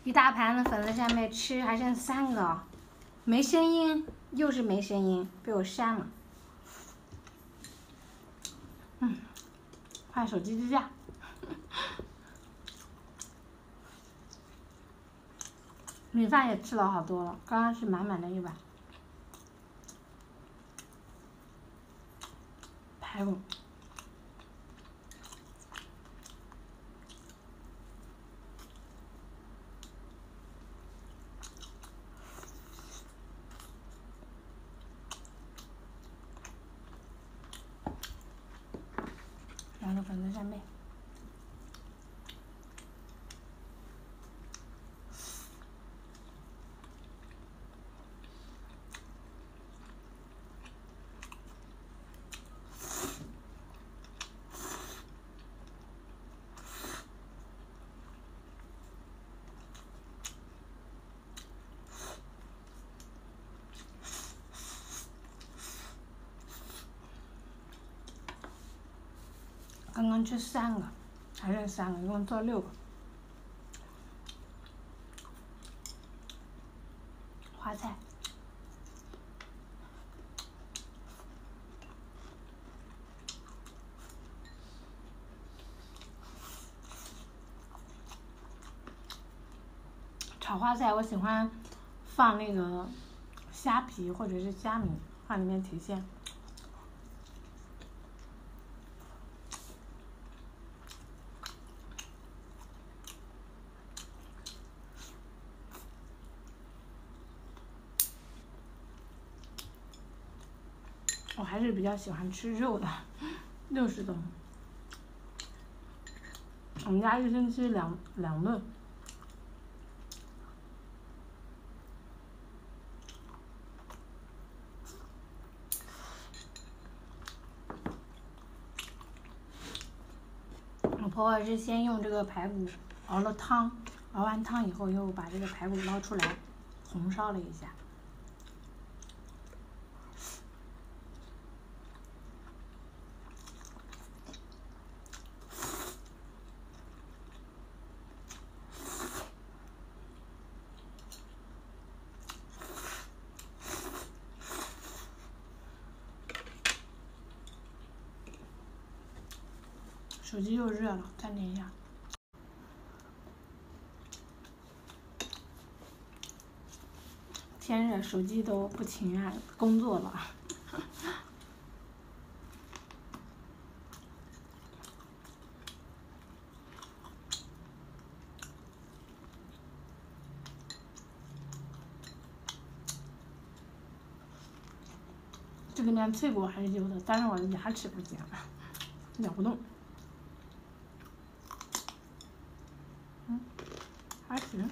一大盘的粉丝下面吃还剩3个，没声音，又是没声音，被我删了。换手机支架。米饭也吃了好多了，刚刚是满满的一碗。排骨。然后粉丝扇贝。刚刚吃3个，还剩3个，一共做6个。花菜。炒花菜我喜欢放那个虾皮或者是虾米，放里面提鲜。我还是比较喜欢吃肉的，60多。我们家1星期两顿。我婆婆是先用这个排骨熬了汤，熬完汤以后又把这个排骨捞出来，红烧了一下。手机又热了，暂停一下。天热，手机都不情愿工作了。这个面脆骨还是有的，但是我的牙齿不行，咬不动。还行。